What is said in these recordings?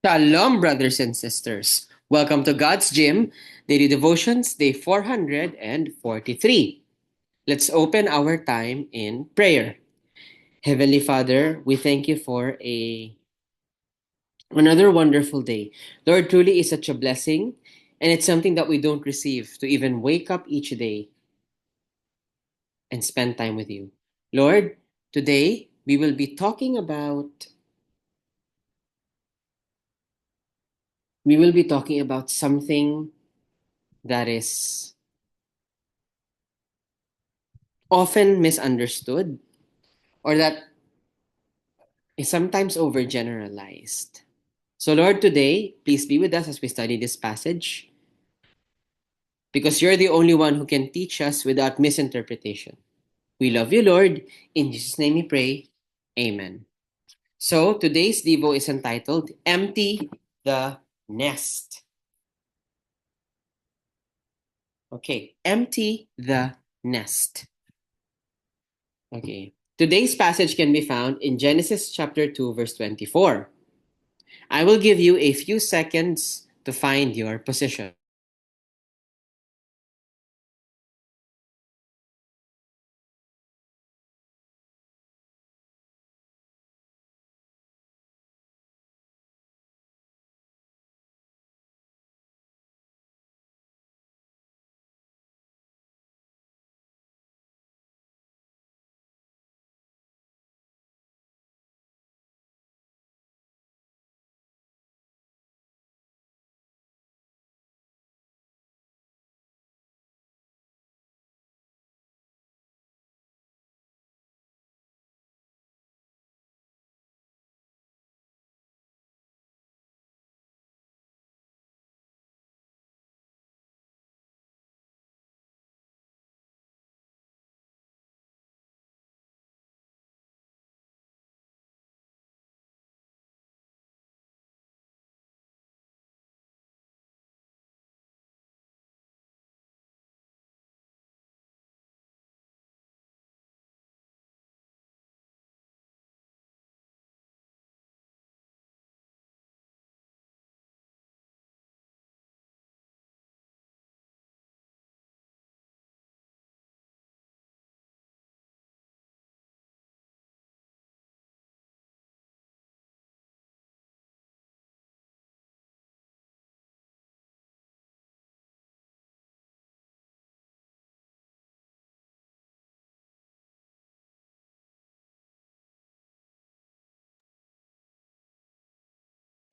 Shalom, brothers and sisters. Welcome to God's Gym, Daily Devotions, Day 443. Let's open our time in prayer. Heavenly Father, we thank you for another wonderful day. Lord, truly is such a blessing, and it's something that we don't receive to even wake up each day and spend time with you. Lord, today we will be talking about something that is often misunderstood or that is sometimes overgeneralized. So, Lord, today, please be with us as we study this passage because you're the only one who can teach us without misinterpretation. We love you, Lord. In Jesus' name we pray. Amen. So, today's Devo is entitled Empty the Nest. Okay, empty the nest. Okay, today's passage can be found in Genesis chapter 2, verse 24. I will give you a few seconds to find your position.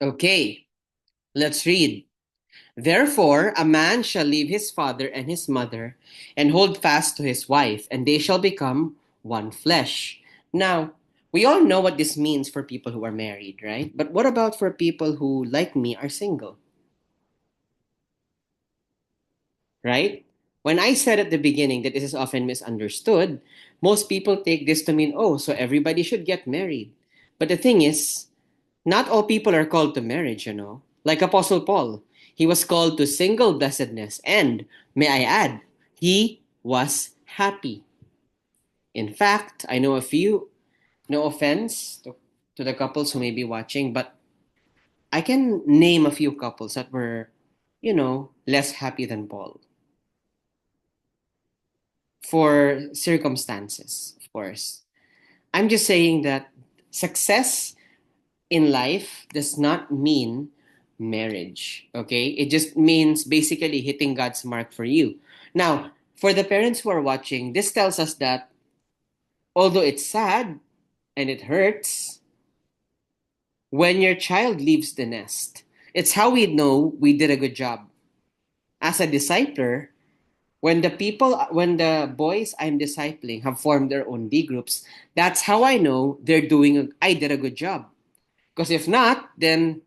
Okay, let's read. Therefore, a man shall leave his father and his mother and hold fast to his wife, and they shall become one flesh. Now, we all know what this means for people who are married, right? But what about for people who, like me, are single, right? When I said at the beginning that this is often misunderstood, most people take this to mean, oh, so everybody should get married. But the thing is, not all people are called to marriage, you know. Like Apostle Paul, he was called to single blessedness, and may I add, he was happy. In fact, I know a few, no offense to the couples who may be watching, but I can name a few couples that were, less happy than Paul for circumstances, of course. I'm just saying that success in life does not mean marriage, okay? It just means basically hitting God's mark for you. Now, for the parents who are watching, this tells us that although it's sad and it hurts when your child leaves the nest, it's how we know we did a good job. As a discipler, when the boys I'm discipling have formed their own D groups, that's how I know I did a good job. Because if not, then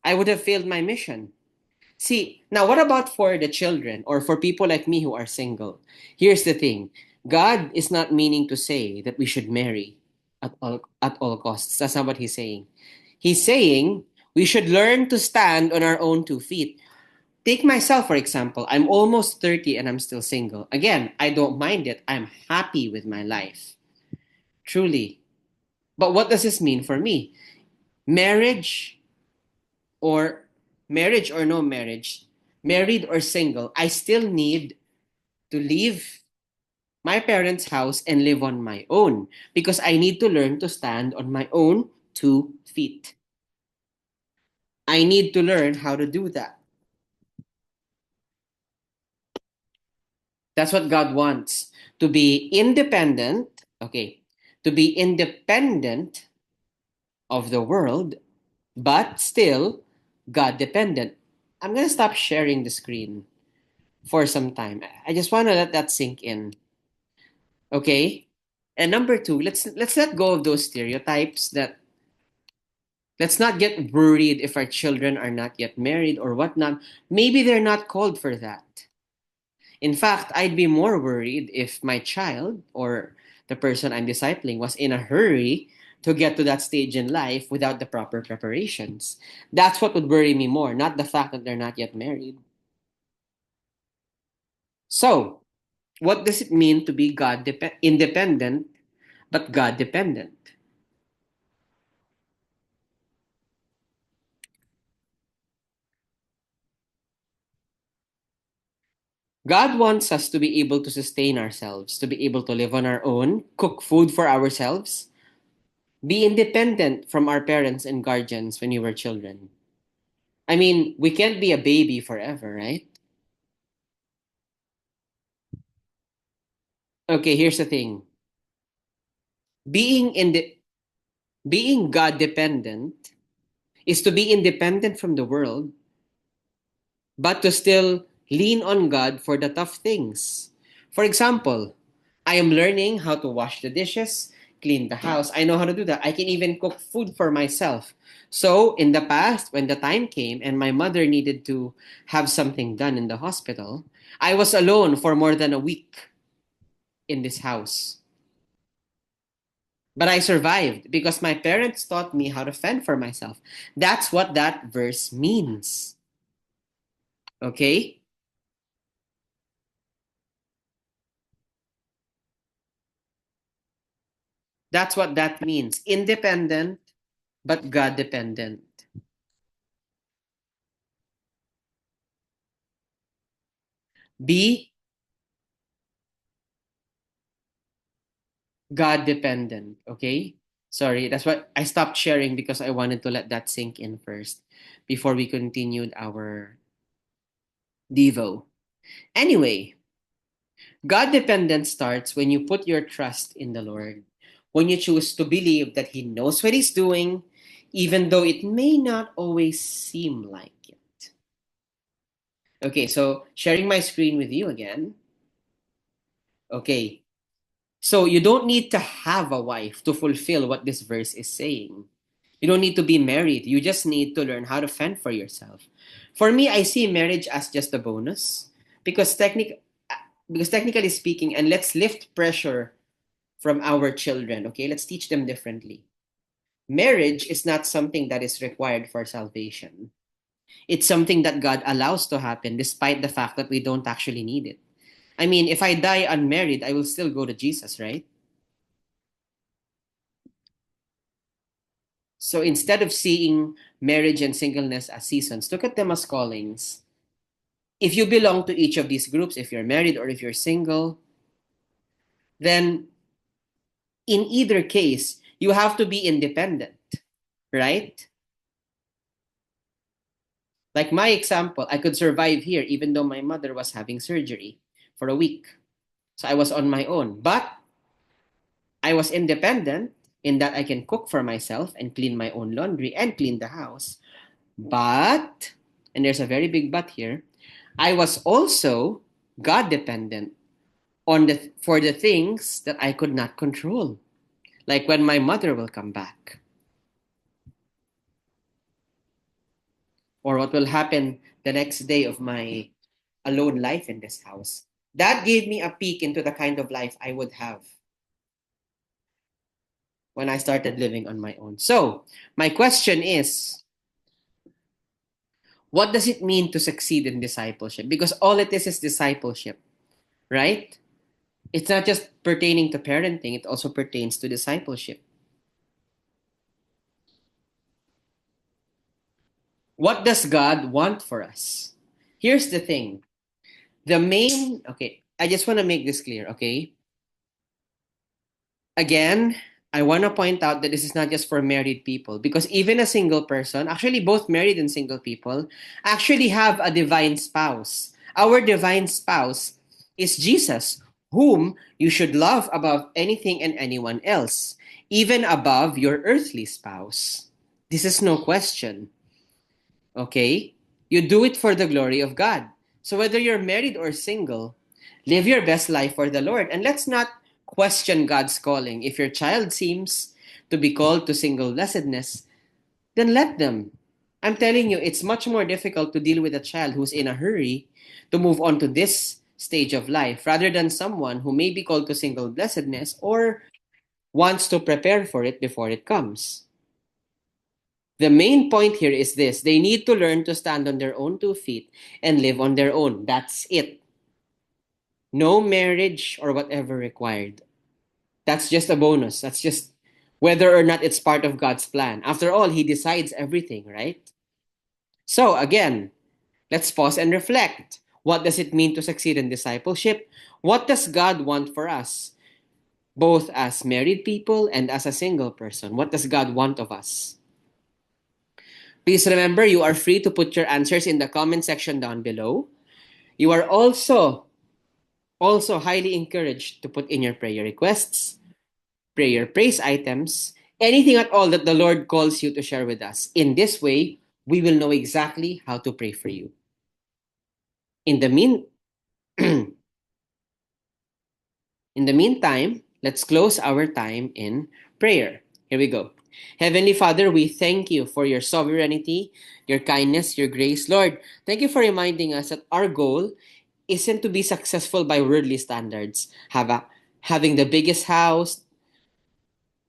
I would have failed my mission. See, now what about for the children or for people like me who are single? Here's the thing. God is not meaning to say that we should marry at all costs. That's not what he's saying. He's saying we should learn to stand on our own 2 feet. Take myself, for example. I'm almost 30 and I'm still single. Again, I don't mind it. I'm happy with my life. Truly. But what does this mean for me? Marriage or marriage or no marriage, married or single, I still need to leave my parents' house and live on my own because I need to learn to stand on my own 2 feet. I need to learn how to do that. That's what God wants. To be independent, okay, to be independent of the world, but still God dependent. I'm going to stop sharing the screen for some time. I just want to let that sink in. Okay? And number two, let's let go of those stereotypes that let's not get worried if our children are not yet married or whatnot. Maybe they're not called for that. In fact, I'd be more worried if my child or the person I'm discipling was in a hurry to get to that stage in life without the proper preparations. That's what would worry me more, not the fact that they're not yet married. So, what does it mean to be independent but God dependent? God wants us to be able to sustain ourselves, to be able to live on our own, cook food for ourselves, be independent from our parents and guardians when we were children. I mean, we can't be a baby forever, right? Okay, here's the thing. Being in the being God dependent is to be independent from the world, but to still lean on God for the tough things. For example, I am learning how to wash the dishes, clean the house. I know how to do that. I can even cook food for myself. So, in the past, when the time came and my mother needed to have something done in the hospital, I was alone for more than a week in this house. But I survived because my parents taught me how to fend for myself. That's what that verse means. Okay? That's what that means. Independent, but God dependent. Be God dependent. Okay? Sorry, that's what I stopped sharing because I wanted to let that sink in first before we continued our Devo. Anyway, God dependence starts when you put your trust in the Lord, when you choose to believe that He knows what He's doing, even though it may not always seem like it. Okay, so sharing my screen with you again. Okay, so you don't need to have a wife to fulfill what this verse is saying. You don't need to be married. You just need to learn how to fend for yourself. For me, I see marriage as just a bonus because technically speaking, and let's lift pressure from our children, okay? Let's teach them differently. Marriage is not something that is required for salvation. It's something that God allows to happen despite the fact that we don't actually need it. I mean, if I die unmarried, I will still go to Jesus, right? So instead of seeing marriage and singleness as seasons, look at them as callings. If you belong to each of these groups, if you're married or if you're single, then in either case, you have to be independent, right? Like my example, I could survive here even though my mother was having surgery for a week. So I was on my own. But I was independent in that I can cook for myself and clean my own laundry and clean the house. But, and there's a very big but here, I was also God dependent on the for the things that I could not control. Like when my mother will come back or what will happen the next day of my alone life in this house. That gave me a peek into the kind of life I would have when I started living on my own. So, my question is, what does it mean to succeed in discipleship? Because all it is discipleship, right? It's not just pertaining to parenting, it also pertains to discipleship. What does God want for us? Here's the thing. Okay, I just want to make this clear, okay? Again, I want to point out that this is not just for married people because even a single person, actually both married and single people, actually have a divine spouse. Our divine spouse is Jesus, whom you should love above anything and anyone else, even above your earthly spouse. This is no question, okay? You do it for the glory of God. So whether you're married or single, live your best life for the Lord. And let's not question God's calling. If your child seems to be called to single blessedness, then let them. I'm telling you, it's much more difficult to deal with a child who's in a hurry to move on to this stage of life rather than someone who may be called to single blessedness or wants to prepare for it before it comes. The main point here is this: they need to learn to stand on their own 2 feet and live on their own. That's it. No marriage or whatever required. That's just a bonus. That's just whether or not it's part of God's plan. After all, He decides everything, right? So, again, let's pause and reflect. What does it mean to succeed in discipleship? What does God want for us, both as married people and as a single person? What does God want of us? Please remember, you are free to put your answers in the comment section down below. You are also highly encouraged to put in your prayer requests, prayer praise items, anything at all that the Lord calls you to share with us. In this way, we will know exactly how to pray for you. In the mean in the meantime, let's close our time in prayer. Here we go. Heavenly Father, we thank you for your sovereignty, your kindness, your grace. Lord, thank you for reminding us that our goal isn't to be successful by worldly standards, having the biggest house,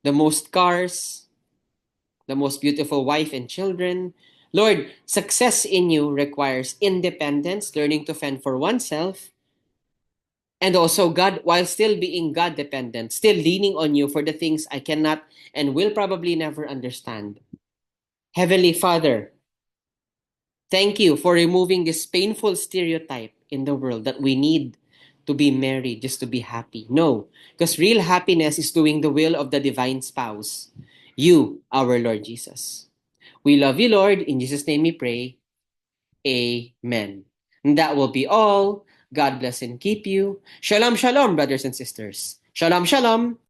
the most cars, the most beautiful wife and children. Lord, success in you requires independence, learning to fend for oneself, and also God, while still being God dependent, still leaning on you for the things I cannot and will probably never understand. Heavenly Father, thank you for removing this painful stereotype in the world that we need to be married just to be happy. No, because real happiness is doing the will of the divine spouse, you, our Lord Jesus. We love you, Lord. In Jesus' name we pray. Amen. And that will be all. God bless and keep you. Shalom, shalom, brothers and sisters. Shalom, shalom.